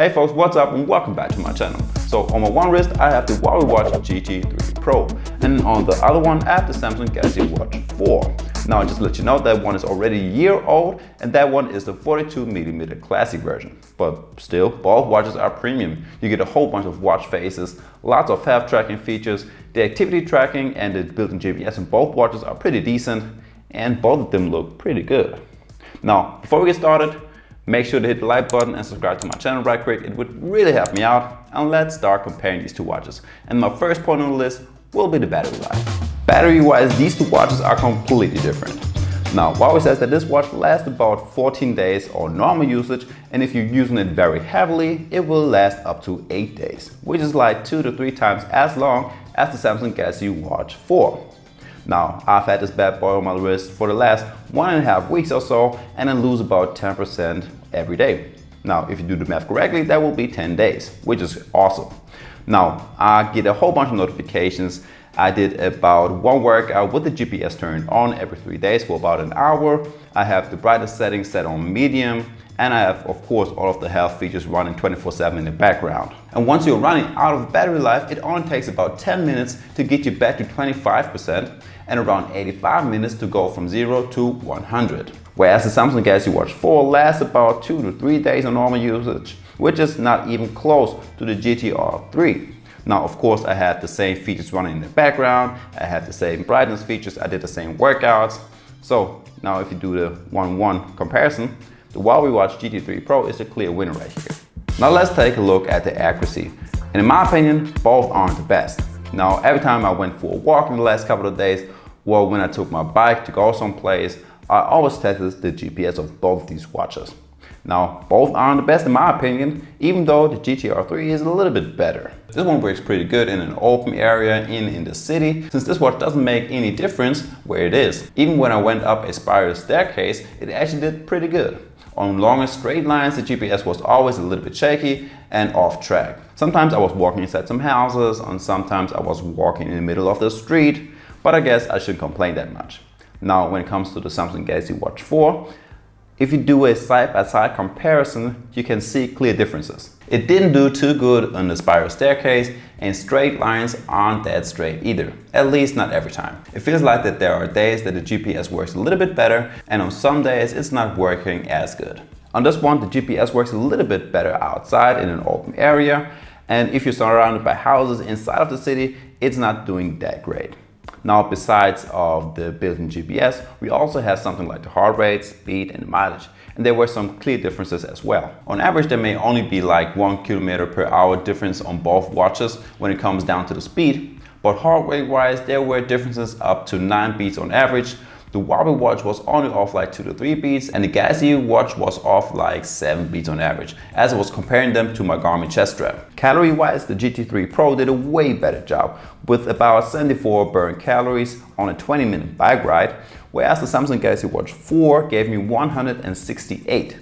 Hey folks, what's up and welcome back to my channel. So on my one wrist I have the Huawei Watch GT3 Pro, and on the other one I have the Samsung Galaxy Watch 4. Now just to let you know, that one is already a year old and that one is the 42mm classic version. But still, both watches are premium. You get a whole bunch of watch faces, lots of health tracking features, the activity tracking and the built-in GPS in both watches are pretty decent, and both of them look pretty good. Now before we get started, make sure to hit the like button and subscribe to my channel right quick. It would really help me out. And let's start comparing these two watches. And my first point on the list will be the battery life. Battery wise, these two watches are completely different. Now Huawei says that this watch lasts about 14 days on normal usage, and if you're using it very heavily, it will last up to 8 days, which is like 2 to 3 times as long as the Samsung Galaxy Watch 4. Now, I've had this bad boy on my wrist for the last 1.5 weeks or so, and I lose about 10% every day. Now, if you do the math correctly, that will be 10 days, which is awesome. Now, I get a whole bunch of notifications. I did about one workout with the GPS turned on every 3 days for about an hour. I have the brightness setting set on medium, and I have, of course, all of the health features running 24/7 in the background. And once you're running out of battery life, it only takes about 10 minutes to get you back to 25% and around 85 minutes to go from 0 to 100. Whereas the Samsung Galaxy Watch 4 lasts about 2 to 3 days on normal usage, which is not even close to the GT3. Now, of course, I had the same features running in the background, I had the same brightness features, I did the same workouts. So now if you do the 1-1 comparison, the Huawei Watch GT3 Pro is the clear winner right here. Now let's take a look at the accuracy. And in my opinion, both aren't the best. Now every time I went for a walk in the last couple of days, or when I took my bike to go someplace, I always tested the GPS of both these watches. Now both aren't the best in my opinion, even though the GT3 is a little bit better. This one works pretty good in an open area in the city, since this watch doesn't make any difference where it is. Even when I went up a spiral staircase, it actually did pretty good. On longer straight lines, the GPS was always a little bit shaky and off track. Sometimes I was walking inside some houses, and sometimes I was walking in the middle of the street, but I guess I shouldn't complain that much. Now when it comes to the Samsung Galaxy Watch 4, if you do a side-by-side comparison, you can see clear differences. It didn't do too good on the spiral staircase, and straight lines aren't that straight either, at least not every time. It feels like that there are days that the GPS works a little bit better, and on some days it's not working as good. On this one, the GPS works a little bit better outside in an open area, and if you're surrounded by houses inside of the city, it's not doing that great. Now, besides of the built-in GPS, we also have something like the heart rate, speed, and mileage. And there were some clear differences as well. On average, there may only be like 1 km/h difference on both watches when it comes down to the speed. But heart rate wise, there were differences up to 9 beats on average. The Huawei watch was only off like 2 to 3 beats, and the Galaxy watch was off like 7 beats on average, as I was comparing them to my Garmin chest strap. Calorie wise, the GT3 Pro did a way better job, with about 74 burned calories on a 20-minute bike ride, whereas the Samsung Galaxy Watch 4 gave me 168,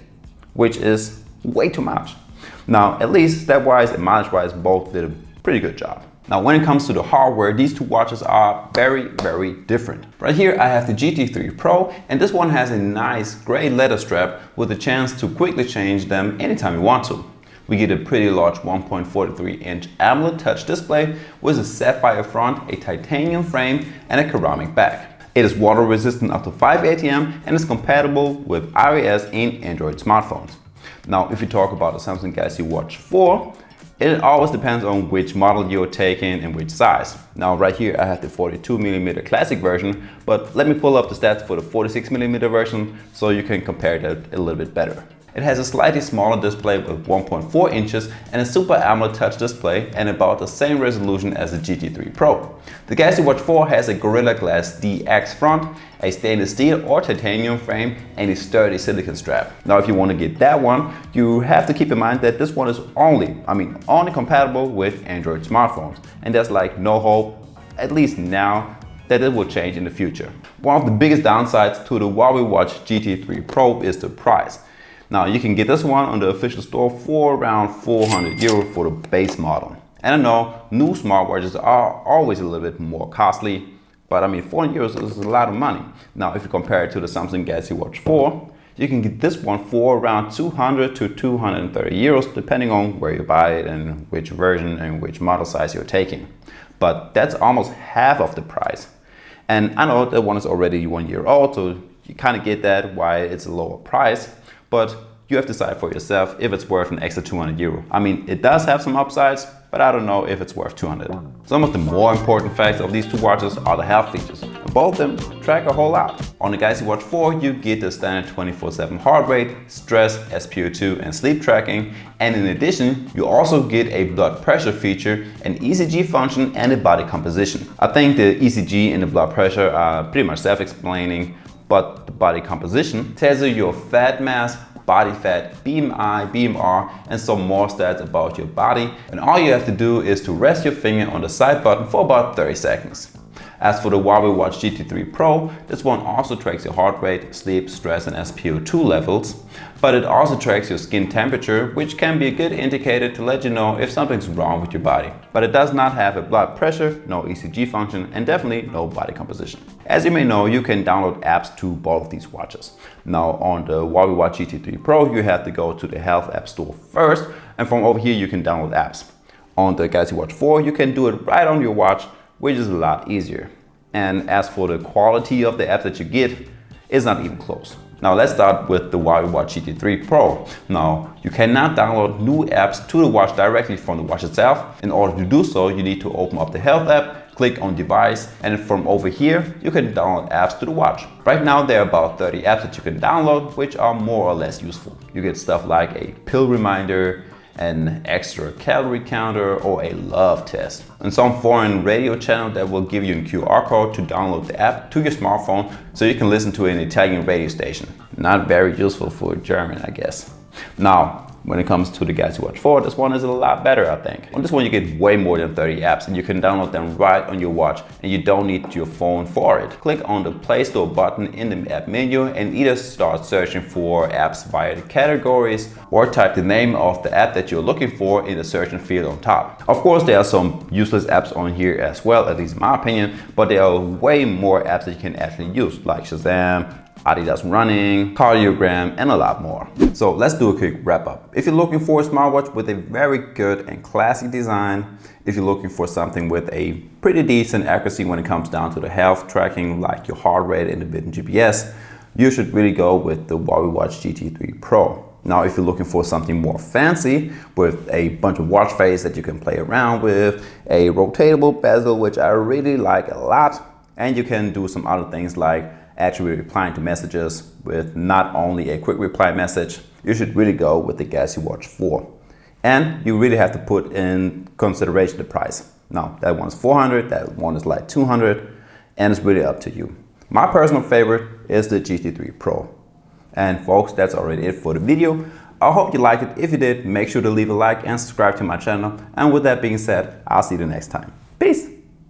which is way too much. Now, at least step-wise and mileage-wise, both did a pretty good job. Now when it comes to the hardware, these two watches are very, very different. Right here I have the GT3 Pro, and this one has a nice gray leather strap with a chance to quickly change them anytime you want to. We get a pretty large 1.43-inch AMOLED touch display with a sapphire front, a titanium frame, and a ceramic back. It is water resistant up to 5 ATM and is compatible with iOS and Android smartphones. Now if you talk about the Samsung Galaxy Watch 4, it always depends on which model you're taking and which size. Now right here I have the 42mm classic version, but let me pull up the stats for the 46mm version so you can compare that a little bit better. It has a slightly smaller display with 1.4 inches and a Super AMOLED touch display and about the same resolution as the GT3 Pro. The Galaxy Watch 4 has a Gorilla Glass DX front, a stainless steel or titanium frame, and a sturdy silicone strap. Now if you want to get that one, you have to keep in mind that this one is only compatible with Android smartphones, and there's like no hope, at least now, that it will change in the future. One of the biggest downsides to the Huawei Watch GT3 Pro is the price. Now you can get this one on the official store for around 400 euro for the base model. And I know new smartwatches are always a little bit more costly, but 400 euros is a lot of money. Now if you compare it to the Samsung Galaxy Watch 4, You can get this one for around 200 to 230 euros, depending on where you buy it and which version and which model size you're taking. But that's almost half of the price. And I know that one is already 1 year old, so you kind of get that why it's a lower price, but you have to decide for yourself if it's worth an extra 200 euro. I mean, it does have some upsides, but I don't know if it's worth 200. Some of the more important facts of these two watches are the health features. Both of them track a whole lot. On the Galaxy Watch 4, you get the standard 24/7 heart rate, stress, SpO2 and sleep tracking. And in addition, you also get a blood pressure feature, an ECG function and a body composition. I think the ECG and the blood pressure are pretty much self-explaining, but the body composition tells you your fat mass, body fat, BMI, BMR, and some more stats about your body. And all you have to do is to rest your finger on the side button for about 30 seconds. As for the Huawei Watch GT3 Pro, this one also tracks your heart rate, sleep, stress, and SpO2 levels, but it also tracks your skin temperature, which can be a good indicator to let you know if something's wrong with your body. But it does not have a blood pressure, no ECG function, and definitely no body composition. As you may know, you can download apps to both of these watches. Now on the Huawei Watch GT3 Pro, you have to go to the Health App Store first, and from over here you can download apps. On the Galaxy Watch 4, you can do it right on your watch, which is a lot easier. And as for the quality of the apps that you get, it's not even close. Now let's start with the Huawei Watch GT3 Pro. Now, you cannot download new apps to the watch directly from the watch itself. In order to do so, you need to open up the Health app, click on Device, and from over here, you can download apps to the watch. Right now, there are about 30 apps that you can download, which are more or less useful. You get stuff like a pill reminder, an extra calorie counter, or a love test, and some foreign radio channel that will give you a QR code to download the app to your smartphone so you can listen to an Italian radio station. Not very useful for German, I guess. Now, when it comes to the Galaxy Watch 4, this one is a lot better, I think. On this one, you get way more than 30 apps and you can download them right on your watch and you don't need your phone for it. Click on the Play Store button in the app menu and either start searching for apps via the categories or type the name of the app that you're looking for in the searching field on top. Of course, there are some useless apps on here as well, at least in my opinion, but there are way more apps that you can actually use, like Shazam, Adidas Running, Cardiogram, and a lot more. So let's do a quick wrap up. If you're looking for a smartwatch with a very good and classy design, if you're looking for something with a pretty decent accuracy when it comes down to the health tracking, like your heart rate and the built-in GPS, you should really go with the Huawei Watch GT3 Pro. Now, if you're looking for something more fancy with a bunch of watch face that you can play around with, a rotatable bezel, which I really like a lot, and you can do some other things like actually replying to messages with not only a quick reply message, you should really go with the Galaxy Watch 4. And you really have to put in consideration the price. Now, that one's 400, that one is like 200, and it's really up to you. My personal favorite is the GT3 Pro. And folks, that's already it for the video. I hope you liked it. If you did, make sure to leave a like and subscribe to my channel. And with that being said, I'll see you the next time. Peace!